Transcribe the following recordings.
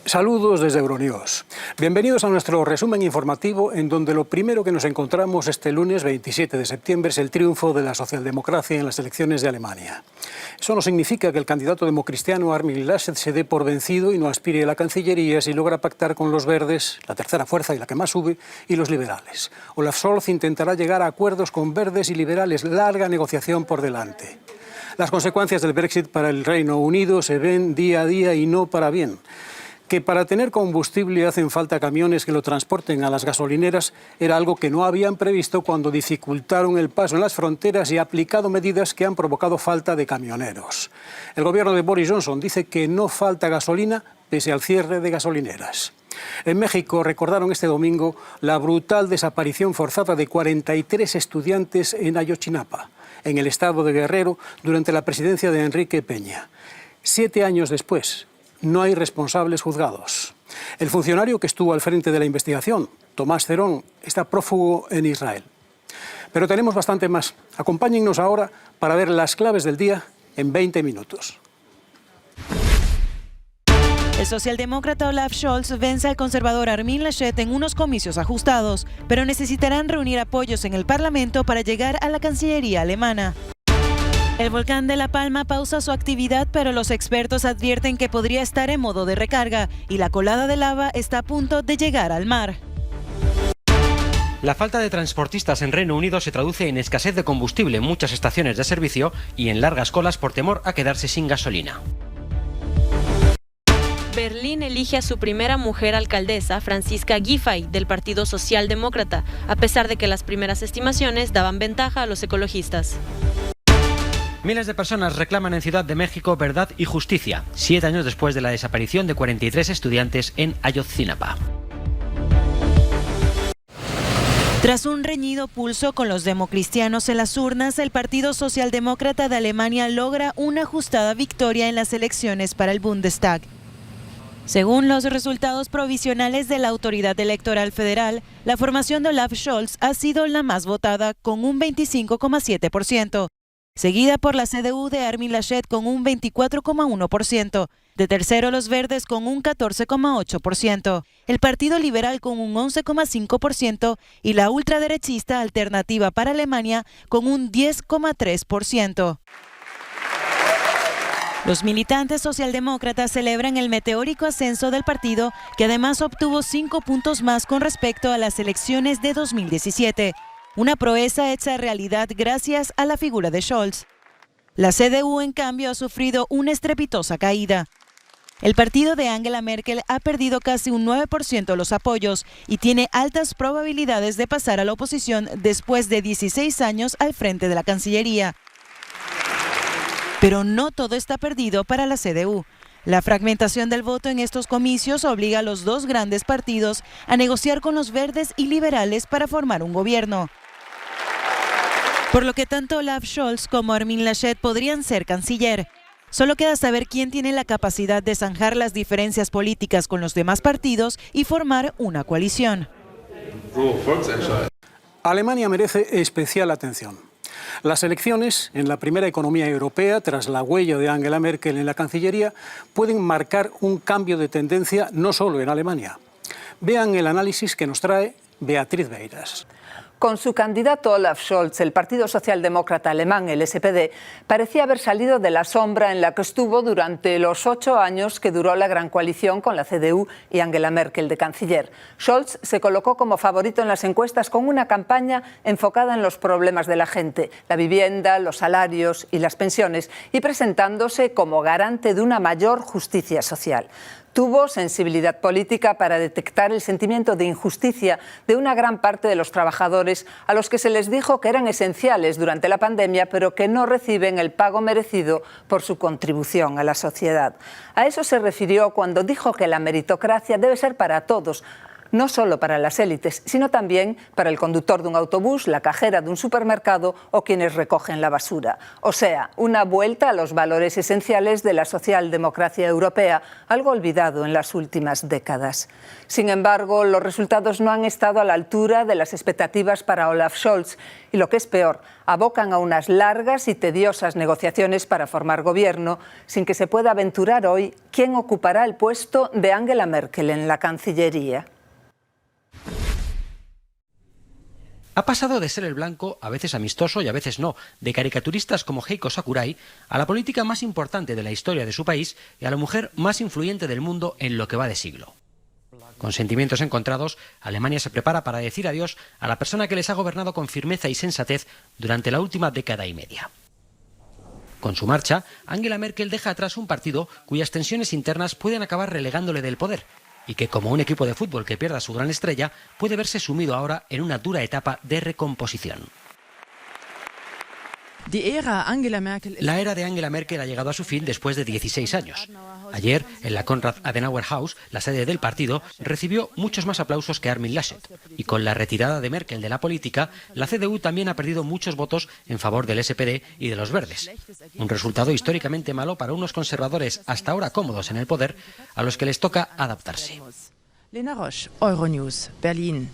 Saludos desde Euronews. Bienvenidos a nuestro resumen informativo en donde lo primero que nos encontramos este lunes 27 de septiembre es el triunfo de la socialdemocracia en las elecciones de Alemania. Eso no significa que el candidato democristiano Armin Laschet se dé por vencido y no aspire a la Cancillería si logra pactar con los verdes, la tercera fuerza y la que más sube, y los liberales. Olaf Scholz intentará llegar a acuerdos con verdes y liberales, larga negociación por delante. Las consecuencias del Brexit para el Reino Unido se ven día a día y no para bien. Que para tener combustible hacen falta camiones que lo transporten a las gasolineras era algo que no habían previsto cuando dificultaron el paso en las fronteras y aplicado medidas que han provocado falta de camioneros. El gobierno de Boris Johnson dice que no falta gasolina pese al cierre de gasolineras. En México recordaron este domingo la brutal desaparición forzada de 43 estudiantes en Ayotzinapa, en el estado de Guerrero, durante la presidencia de Enrique Peña. 7 años después, no hay responsables juzgados. El funcionario que estuvo al frente de la investigación, Tomás Cerón, está prófugo en Israel. Pero tenemos bastante más. Acompáñennos ahora para ver las claves del día en 20 minutos. El socialdemócrata Olaf Scholz vence al conservador Armin Laschet en unos comicios ajustados, pero necesitarán reunir apoyos en el Parlamento para llegar a la Cancillería alemana. El volcán de La Palma pausa su actividad, pero los expertos advierten que podría estar en modo de recarga y la colada de lava está a punto de llegar al mar. La falta de transportistas en Reino Unido se traduce en escasez de combustible en muchas estaciones de servicio y en largas colas por temor a quedarse sin gasolina. Berlín elige a su primera mujer alcaldesa, Franziska Giffey, del Partido Socialdemócrata, a pesar de que las primeras estimaciones daban ventaja a los ecologistas. Miles de personas reclaman en Ciudad de México verdad y justicia, 7 años después de la desaparición de 43 estudiantes en Ayotzinapa. Tras un reñido pulso con los democristianos en las urnas, el Partido Socialdemócrata de Alemania logra una ajustada victoria en las elecciones para el Bundestag. Según los resultados provisionales de la Autoridad Electoral Federal, la formación de Olaf Scholz ha sido la más votada con un 25,7%. Seguida por la CDU de Armin Laschet con un 24,1%, de tercero los Verdes con un 14,8%, el Partido Liberal con un 11,5% y la ultraderechista Alternativa para Alemania con un 10,3%. Los militantes socialdemócratas celebran el meteórico ascenso del partido, que además obtuvo 5 puntos más con respecto a las elecciones de 2017. Una proeza hecha realidad gracias a la figura de Scholz. La CDU, en cambio, ha sufrido una estrepitosa caída. El partido de Angela Merkel ha perdido casi un 9% de los apoyos y tiene altas probabilidades de pasar a la oposición después de 16 años al frente de la Cancillería. Pero no todo está perdido para la CDU. La fragmentación del voto en estos comicios obliga a los dos grandes partidos a negociar con los verdes y liberales para formar un gobierno. Por lo que tanto Olaf Scholz como Armin Laschet podrían ser canciller. Solo queda saber quién tiene la capacidad de zanjar las diferencias políticas con los demás partidos y formar una coalición. Alemania merece especial atención. Las elecciones en la primera economía europea, tras la huella de Angela Merkel en la Cancillería, pueden marcar un cambio de tendencia no solo en Alemania. Vean el análisis que nos trae Beatriz Beiras. Con su candidato Olaf Scholz, el Partido Socialdemócrata Alemán, el SPD, parecía haber salido de la sombra en la que estuvo durante los 8 años que duró la gran coalición con la CDU y Angela Merkel de canciller. Scholz se colocó como favorito en las encuestas con una campaña enfocada en los problemas de la gente, la vivienda, los salarios y las pensiones, y presentándose como garante de una mayor justicia social. Tuvo sensibilidad política para detectar el sentimiento de injusticia de una gran parte de los trabajadores a los que se les dijo que eran esenciales durante la pandemia, pero que no reciben el pago merecido por su contribución a la sociedad. A eso se refirió cuando dijo que la meritocracia debe ser para todos, no solo para las élites, sino también para el conductor de un autobús, la cajera de un supermercado o quienes recogen la basura. O sea, una vuelta a los valores esenciales de la socialdemocracia europea, algo olvidado en las últimas décadas. Sin embargo, los resultados no han estado a la altura de las expectativas para Olaf Scholz y, lo que es peor, abocan a unas largas y tediosas negociaciones para formar gobierno, sin que se pueda aventurar hoy quién ocupará el puesto de Angela Merkel en la Cancillería. Ha pasado de ser el blanco, a veces amistoso y a veces no, de caricaturistas como Heiko Sakurai, a la política más importante de la historia de su país y a la mujer más influyente del mundo en lo que va de siglo. Con sentimientos encontrados, Alemania se prepara para decir adiós a la persona que les ha gobernado con firmeza y sensatez durante la última década y media. Con su marcha, Angela Merkel deja atrás un partido cuyas tensiones internas pueden acabar relegándole del poder y que, como un equipo de fútbol que pierda su gran estrella, puede verse sumido ahora en una dura etapa de recomposición. La era de Angela Merkel ha llegado a su fin después de 16 años. Ayer, en la Konrad Adenauer House, la sede del partido, recibió muchos más aplausos que Armin Laschet. Y con la retirada de Merkel de la política, la CDU también ha perdido muchos votos en favor del SPD y de los Verdes. Un resultado históricamente malo para unos conservadores hasta ahora cómodos en el poder, a los que les toca adaptarse. Lena Roche, Euronews, Berlín.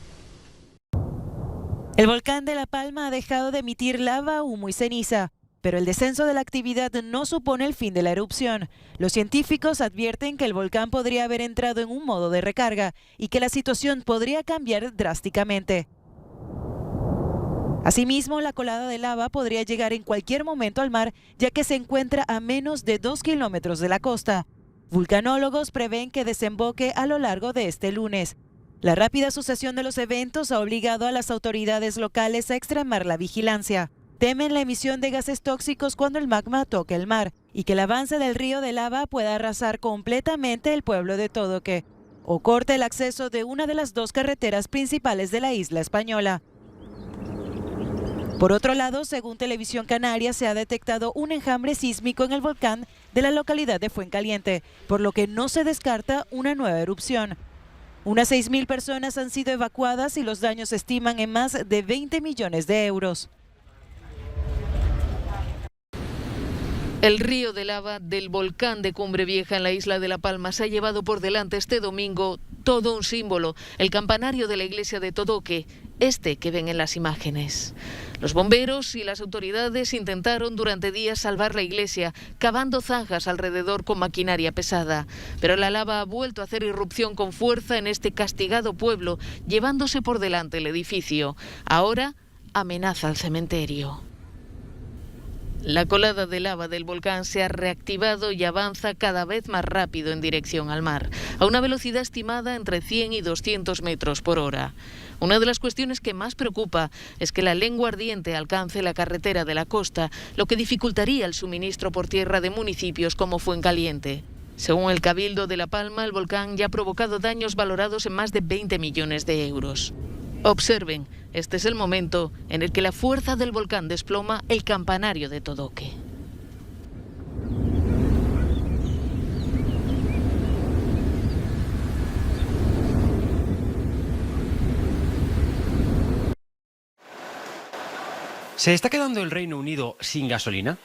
El volcán de La Palma ha dejado de emitir lava, humo y ceniza, pero el descenso de la actividad no supone el fin de la erupción. Los científicos advierten que el volcán podría haber entrado en un modo de recarga y que la situación podría cambiar drásticamente. Asimismo, la colada de lava podría llegar en cualquier momento al mar, ya que se encuentra a menos de 2 kilómetros de la costa. Vulcanólogos prevén que desemboque a lo largo de este lunes. La rápida sucesión de los eventos ha obligado a las autoridades locales a extremar la vigilancia. Temen la emisión de gases tóxicos cuando el magma toque el mar y que el avance del río de lava pueda arrasar completamente el pueblo de Todoque o corte el acceso de una de las 2 carreteras principales de la isla española. Por otro lado, según Televisión Canaria, se ha detectado un enjambre sísmico en el volcán de la localidad de Fuencaliente, por lo que no se descarta una nueva erupción. Unas 6.000 personas han sido evacuadas y los daños se estiman en más de 20 millones de euros. El río de lava del volcán de Cumbre Vieja en la isla de La Palma se ha llevado por delante este domingo todo un símbolo, el campanario de la iglesia de Todoque, este que ven en las imágenes. Los bomberos y las autoridades intentaron durante días salvar la iglesia, cavando zanjas alrededor con maquinaria pesada. Pero la lava ha vuelto a hacer irrupción con fuerza en este castigado pueblo, llevándose por delante el edificio. Ahora amenaza al cementerio. La colada de lava del volcán se ha reactivado y avanza cada vez más rápido en dirección al mar, a una velocidad estimada entre 100 y 200 metros por hora. Una de las cuestiones que más preocupa es que la lengua ardiente alcance la carretera de la costa, lo que dificultaría el suministro por tierra de municipios como Fuencaliente. Según el Cabildo de La Palma, el volcán ya ha provocado daños valorados en más de 20 millones de euros. Observen, este es el momento en el que la fuerza del volcán desploma el campanario de Todoque. ¿Se está quedando el Reino Unido sin gasolina?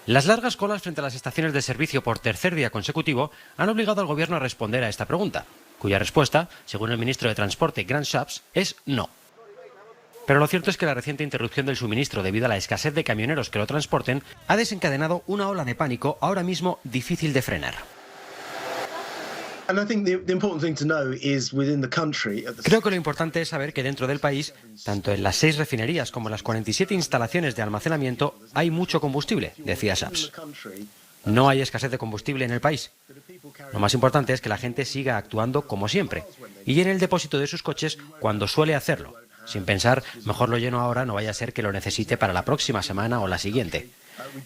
Las largas colas frente a las estaciones de servicio por tercer día consecutivo han obligado al gobierno a responder a esta pregunta, cuya respuesta, según el ministro de Transporte Grant Shapps, es no. Pero lo cierto es que la reciente interrupción del suministro debido a la escasez de camioneros que lo transporten ha desencadenado una ola de pánico ahora mismo difícil de frenar. Creo que lo importante es saber que dentro del país, tanto en las 6 refinerías como en las 47 instalaciones de almacenamiento, hay mucho combustible, decía Shapps. No hay escasez de combustible en el país. Lo más importante es que la gente siga actuando como siempre y llene el depósito de sus coches cuando suele hacerlo, sin pensar, mejor lo lleno ahora, no vaya a ser que lo necesite para la próxima semana o la siguiente.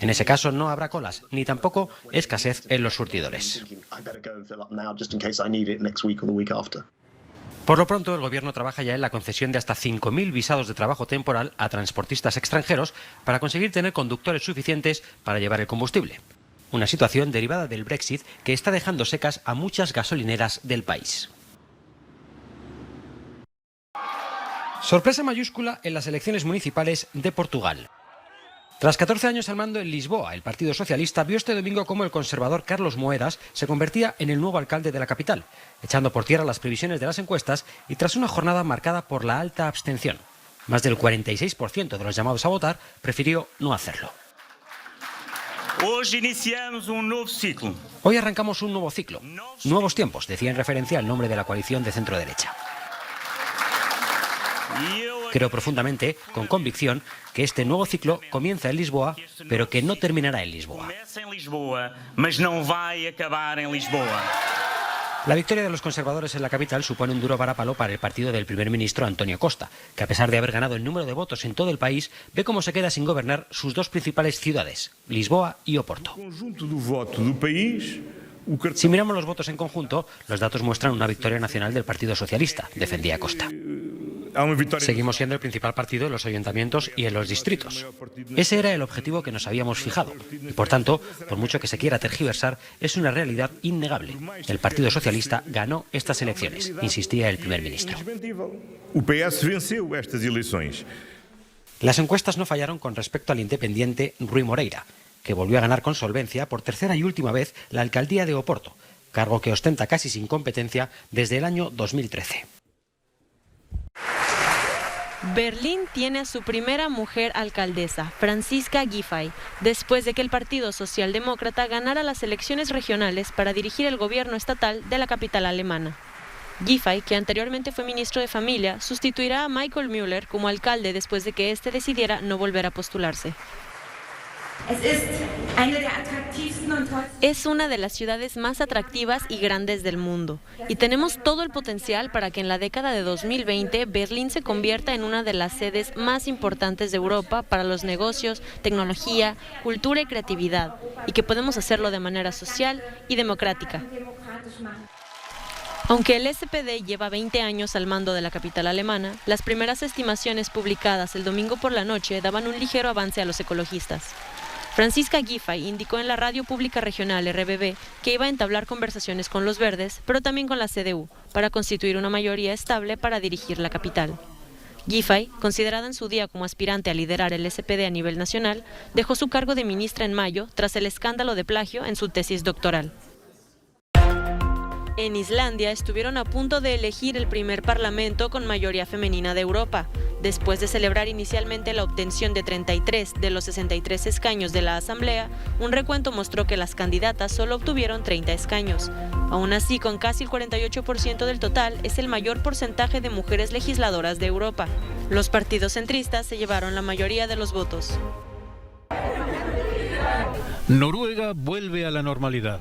En ese caso no habrá colas, ni tampoco escasez en los surtidores. Por lo pronto, el gobierno trabaja ya en la concesión de hasta 5.000 visados de trabajo temporal a transportistas extranjeros para conseguir tener conductores suficientes para llevar el combustible. Una situación derivada del Brexit que está dejando secas a muchas gasolineras del país. Sorpresa mayúscula en las elecciones municipales de Portugal. Tras 14 años al mando en Lisboa, el Partido Socialista vio este domingo cómo el conservador Carlos Moedas se convertía en el nuevo alcalde de la capital, echando por tierra las previsiones de las encuestas y tras una jornada marcada por la alta abstención. Más del 46% de los llamados a votar prefirió no hacerlo. Hoy arrancamos un nuevo ciclo. Nuevos tiempos, decía en referencia al nombre de la coalición de centro-derecha. Creo profundamente, con convicción, que este nuevo ciclo comienza en Lisboa, pero que no terminará en Lisboa. La victoria de los conservadores en la capital supone un duro varapalo para el partido del primer ministro António Costa, que a pesar de haber ganado el número de votos en todo el país, ve cómo se queda sin gobernar sus dos principales ciudades, Lisboa y Oporto. Si miramos los votos en conjunto, los datos muestran una victoria nacional del Partido Socialista, defendía Costa. Seguimos siendo el principal partido en los ayuntamientos y en los distritos. Ese era el objetivo que nos habíamos fijado y, por tanto, por mucho que se quiera tergiversar, es una realidad innegable. El Partido Socialista ganó estas elecciones, insistía el primer ministro. Las encuestas no fallaron con respecto al independiente Rui Moreira, que volvió a ganar con solvencia por tercera y última vez la alcaldía de Oporto, cargo que ostenta casi sin competencia desde el año 2013. Berlín tiene a su primera mujer alcaldesa, Franziska Giffey, después de que el Partido Socialdemócrata ganara las elecciones regionales para dirigir el gobierno estatal de la capital alemana. Giffey, que anteriormente fue ministro de Familia, sustituirá a Michael Müller como alcalde después de que éste decidiera no volver a postularse. Es una de las ciudades más atractivas y grandes del mundo, y tenemos todo el potencial para que en la década de 2020 Berlín se convierta en una de las sedes más importantes de Europa para los negocios, tecnología, cultura y creatividad, y que podemos hacerlo de manera social y democrática. Aunque el SPD lleva 20 años al mando de la capital alemana, las primeras estimaciones publicadas el domingo por la noche daban un ligero avance a los ecologistas. Franziska Giffey indicó en la radio pública regional RBB que iba a entablar conversaciones con los verdes, pero también con la CDU, para constituir una mayoría estable para dirigir la capital. Giffey, considerada en su día como aspirante a liderar el SPD a nivel nacional, dejó su cargo de ministra en mayo tras el escándalo de plagio en su tesis doctoral. En Islandia estuvieron a punto de elegir el primer parlamento con mayoría femenina de Europa. Después de celebrar inicialmente la obtención de 33 de los 63 escaños de la Asamblea, un recuento mostró que las candidatas solo obtuvieron 30 escaños. Aún así, con casi el 48% del total, es el mayor porcentaje de mujeres legisladoras de Europa. Los partidos centristas se llevaron la mayoría de los votos. Noruega vuelve a la normalidad.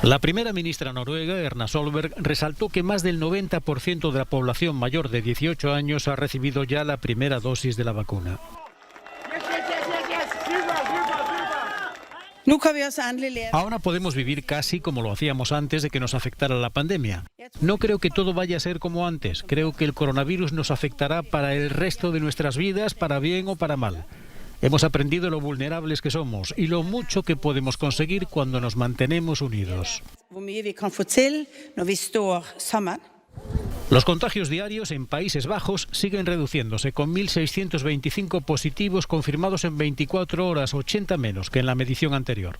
La primera ministra noruega, Erna Solberg, resaltó que más del 90% de la población mayor de 18 años ha recibido ya la primera dosis de la vacuna. Ahora podemos vivir casi como lo hacíamos antes de que nos afectara la pandemia. No creo que todo vaya a ser como antes. Creo que el coronavirus nos afectará para el resto de nuestras vidas, para bien o para mal. Hemos aprendido lo vulnerables que somos y lo mucho que podemos conseguir cuando nos mantenemos unidos. Los contagios diarios en Países Bajos siguen reduciéndose, con 1.625 positivos confirmados en 24 horas, 80 menos que en la medición anterior.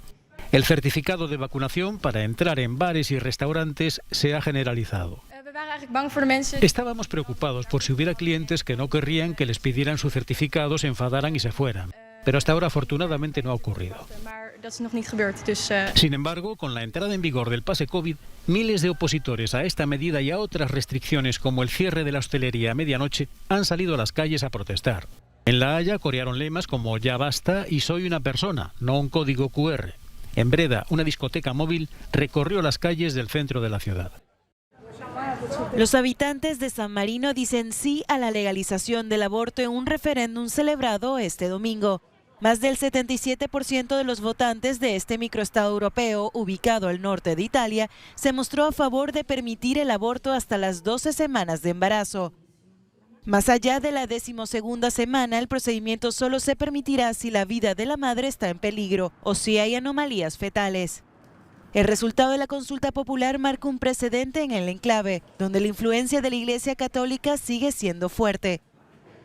El certificado de vacunación para entrar en bares y restaurantes se ha generalizado. Estábamos preocupados por si hubiera clientes que no querrían que les pidieran su certificado, se enfadaran y se fueran. Pero hasta ahora afortunadamente no ha ocurrido. Sin embargo, con la entrada en vigor del pase COVID, miles de opositores a esta medida y a otras restricciones como el cierre de la hostelería a medianoche han salido a las calles a protestar. En La Haya corearon lemas como "Ya basta" y "Soy una persona, no un código QR". En Breda, una discoteca móvil recorrió las calles del centro de la ciudad. Los habitantes de San Marino dicen sí a la legalización del aborto en un referéndum celebrado este domingo. Más del 77% de los votantes de este microestado europeo, ubicado al norte de Italia, se mostró a favor de permitir el aborto hasta las 12 semanas de embarazo. Más allá de la 12ª semana, el procedimiento solo se permitirá si la vida de la madre está en peligro o si hay anomalías fetales. El resultado de la consulta popular marca un precedente en el enclave, donde la influencia de la Iglesia Católica sigue siendo fuerte.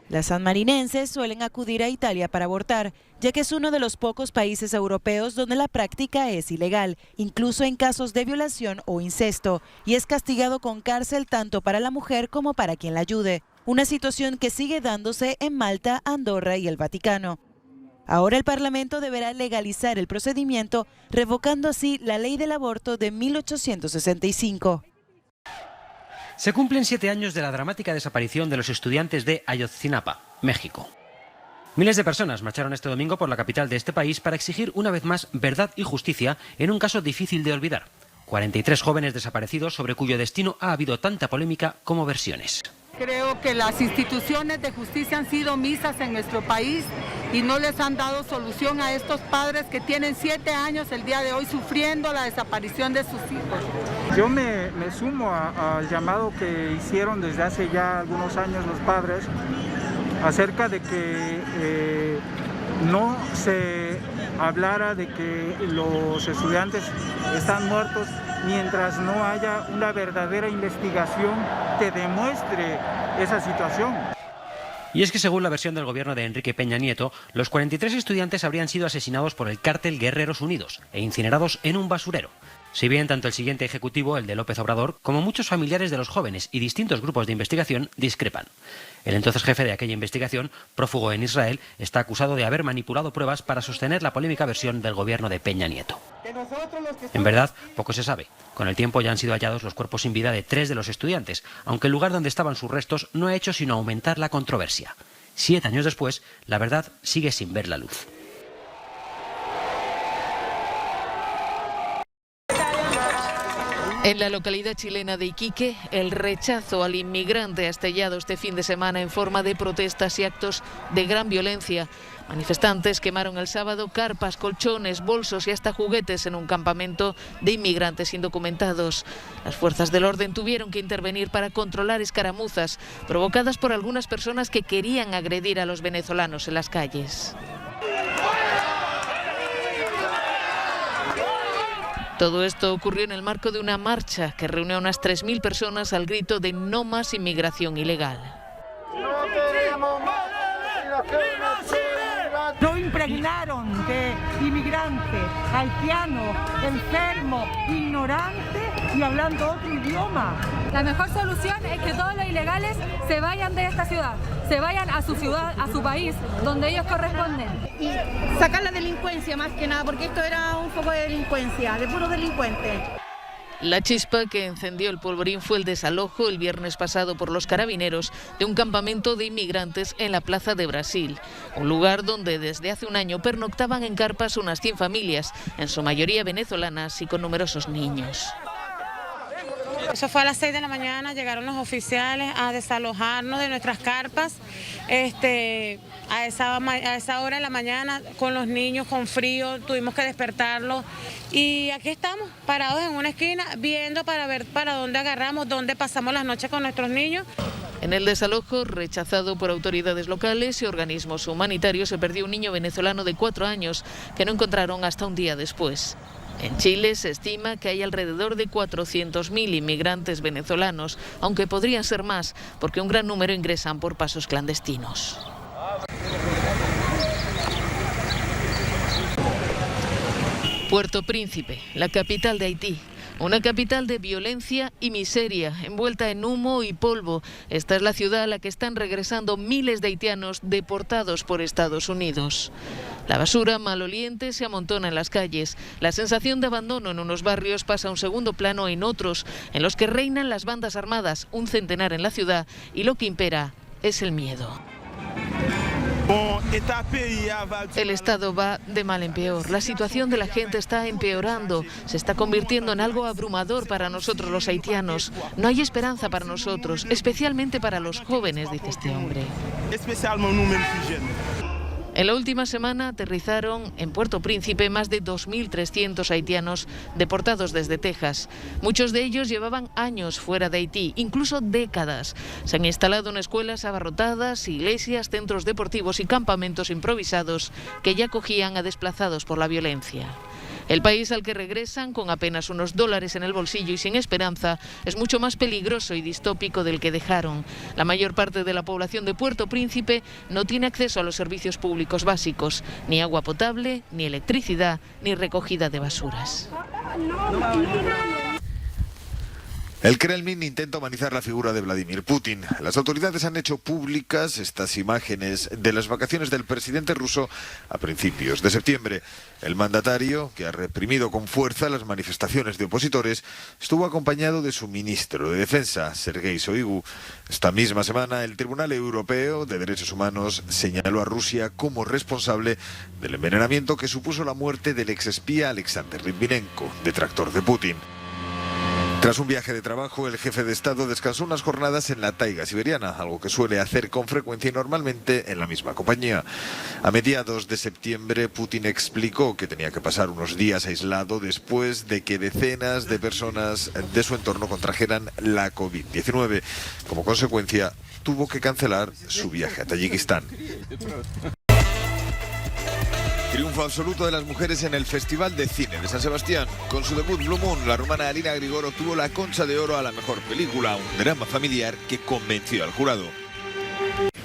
Las sanmarinenses suelen acudir a Italia para abortar, ya que es uno de los pocos países europeos donde la práctica es ilegal, incluso en casos de violación o incesto, y es castigado con cárcel tanto para la mujer como para quien la ayude. Una situación que sigue dándose en Malta, Andorra y el Vaticano. Ahora el Parlamento deberá legalizar el procedimiento, revocando así la ley del aborto de 1865. Se cumplen 7 años de la dramática desaparición de los estudiantes de Ayotzinapa, México. Miles de personas marcharon este domingo por la capital de este país para exigir una vez más verdad y justicia en un caso difícil de olvidar. 43 jóvenes desaparecidos sobre cuyo destino ha habido tanta polémica como versiones. Creo que las instituciones de justicia han sido omisas en nuestro país y no les han dado solución a estos padres que tienen 7 años el día de hoy sufriendo la desaparición de sus hijos. Yo me sumo al llamado que hicieron desde hace ya algunos años los padres acerca de que no se hablara de que los estudiantes están muertos mientras no haya una verdadera investigación que demuestre esa situación. Y es que según la versión del gobierno de Enrique Peña Nieto, los 43 estudiantes habrían sido asesinados por el cártel Guerreros Unidos e incinerados en un basurero. Si bien tanto el siguiente ejecutivo, el de López Obrador, como muchos familiares de los jóvenes y distintos grupos de investigación discrepan. El entonces jefe de aquella investigación, prófugo en Israel, está acusado de haber manipulado pruebas para sostener la polémica versión del gobierno de Peña Nieto. En verdad, poco se sabe. Con el tiempo ya han sido hallados los cuerpos sin vida de 3 de los estudiantes, aunque el lugar donde estaban sus restos no ha hecho sino aumentar la controversia. 7 años después, la verdad sigue sin ver la luz. En la localidad chilena de Iquique, el rechazo al inmigrante ha estallado este fin de semana en forma de protestas y actos de gran violencia. Manifestantes quemaron el sábado carpas, colchones, bolsos y hasta juguetes en un campamento de inmigrantes indocumentados. Las fuerzas del orden tuvieron que intervenir para controlar escaramuzas provocadas por algunas personas que querían agredir a los venezolanos en las calles. Todo esto ocurrió en el marco de una marcha que reunió a unas 3.000 personas al grito de no más inmigración ilegal. Lo impregnaron de inmigrante, haitiano, enfermo, ignorante y hablando otro idioma. La mejor solución es que todos los ilegales se vayan de esta ciudad, se vayan a su ciudad, a su país, donde ellos corresponden. Y sacar la delincuencia más que nada, porque esto era un foco de delincuencia, de puros delincuentes. La chispa que encendió el polvorín fue el desalojo el viernes pasado por los carabineros de un campamento de inmigrantes en la Plaza de Brasil, un lugar donde desde hace un año pernoctaban en carpas unas 100 familias, en su mayoría venezolanas y con numerosos niños. Eso fue a las 6 de la mañana, llegaron los oficiales a desalojarnos de nuestras carpas, a esa hora de la mañana con los niños con frío, tuvimos que despertarlos y aquí estamos parados en una esquina viendo para ver para dónde agarramos, dónde pasamos las noches con nuestros niños. En el desalojo, rechazado por autoridades locales y organismos humanitarios, se perdió un niño venezolano de 4 años que no encontraron hasta un día después. En Chile se estima que hay alrededor de 400.000 inmigrantes venezolanos, aunque podrían ser más, porque un gran número ingresan por pasos clandestinos. Puerto Príncipe, la capital de Haití. Una capital de violencia y miseria, envuelta en humo y polvo. Esta es la ciudad a la que están regresando miles de haitianos deportados por Estados Unidos. La basura maloliente se amontona en las calles. La sensación de abandono en unos barrios pasa a un segundo plano en otros, en los que reinan las bandas armadas, un centenar en la ciudad, y lo que impera es el miedo. El Estado va de mal en peor. La situación de la gente está empeorando. Se está convirtiendo en algo abrumador para nosotros los haitianos. No hay esperanza para nosotros, especialmente para los jóvenes, dice este hombre. En la última semana aterrizaron en Puerto Príncipe más de 2.300 haitianos deportados desde Texas. Muchos de ellos llevaban años fuera de Haití, incluso décadas. Se han instalado en escuelas abarrotadas, iglesias, centros deportivos y campamentos improvisados que ya acogían a desplazados por la violencia. El país al que regresan con apenas unos dólares en el bolsillo y sin esperanza es mucho más peligroso y distópico del que dejaron. La mayor parte de la población de Puerto Príncipe no tiene acceso a los servicios públicos básicos, ni agua potable, ni electricidad, ni recogida de basuras. El Kremlin intenta humanizar la figura de Vladimir Putin. Las autoridades han hecho públicas estas imágenes de las vacaciones del presidente ruso a principios de septiembre. El mandatario, que ha reprimido con fuerza las manifestaciones de opositores, estuvo acompañado de su ministro de Defensa, Sergei Shoigu. Esta misma semana, el Tribunal Europeo de Derechos Humanos señaló a Rusia como responsable del envenenamiento que supuso la muerte del exespía Alexander Litvinenko, detractor de Putin. Tras un viaje de trabajo, el jefe de Estado descansó unas jornadas en la taiga siberiana, algo que suele hacer con frecuencia y normalmente en la misma compañía. A mediados de septiembre, Putin explicó que tenía que pasar unos días aislado después de que decenas de personas de su entorno contrajeran la COVID-19. Como consecuencia, tuvo que cancelar su viaje a Tayikistán. Triunfo absoluto de las mujeres en el Festival de Cine de San Sebastián. Con su debut Blue Moon, la rumana Alina Grigor obtuvo la Concha de Oro a la mejor película, un drama familiar que convenció al jurado.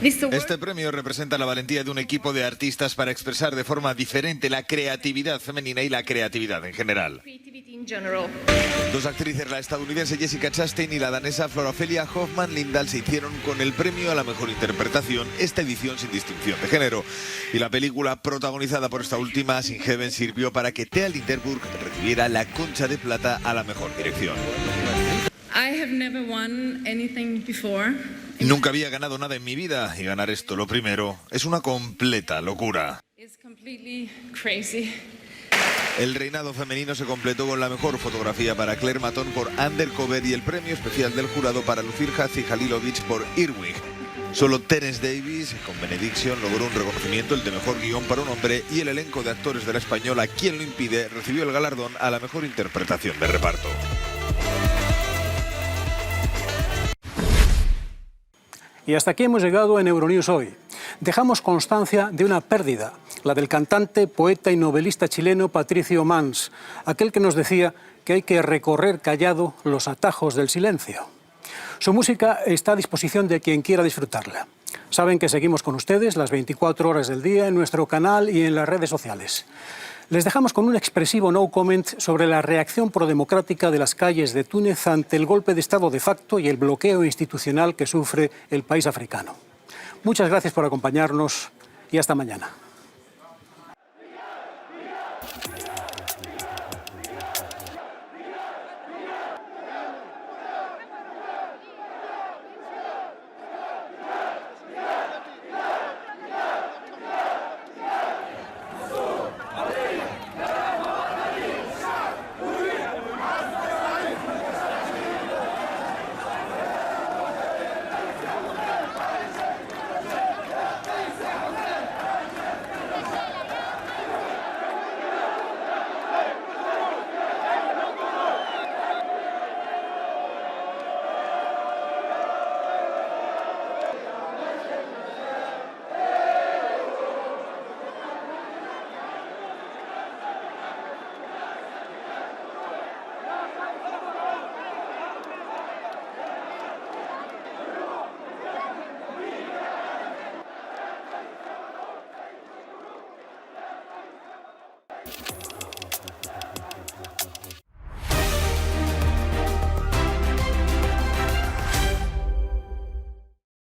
Este premio representa la valentía de un equipo de artistas para expresar de forma diferente la creatividad femenina y la creatividad en general. Dos actrices, la estadounidense Jessica Chastain y la danesa Florafelia Hoffman Lindahl, se hicieron con el premio a la mejor interpretación, esta edición sin distinción de género. Y la película protagonizada por esta última, Sin Heaven, sirvió para que Thea Linderburg recibiera la Concha de Plata a la mejor dirección. Nunca había ganado nada en mi vida y ganar esto, lo primero, es una completa locura. El reinado femenino se completó con la mejor fotografía para Claire Maton por Undercover y el premio especial del jurado para Lucir Halilovic por Earwig. Solo Terence Davis, con Benediction, logró un reconocimiento, el de mejor guión para un hombre, y el elenco de actores de la española Quien lo impide recibió el galardón a la mejor interpretación de reparto. Y hasta aquí hemos llegado en Euronews hoy. Dejamos constancia de una pérdida, la del cantante, poeta y novelista chileno Patricio Mans, aquel que nos decía que hay que recorrer callado los atajos del silencio. Su música está a disposición de quien quiera disfrutarla. Saben que seguimos con ustedes las 24 horas del día en nuestro canal y en las redes sociales. Les dejamos con un expresivo no comment sobre la reacción prodemocrática de las calles de Túnez ante el golpe de Estado de facto y el bloqueo institucional que sufre el país africano. Muchas gracias por acompañarnos y hasta mañana.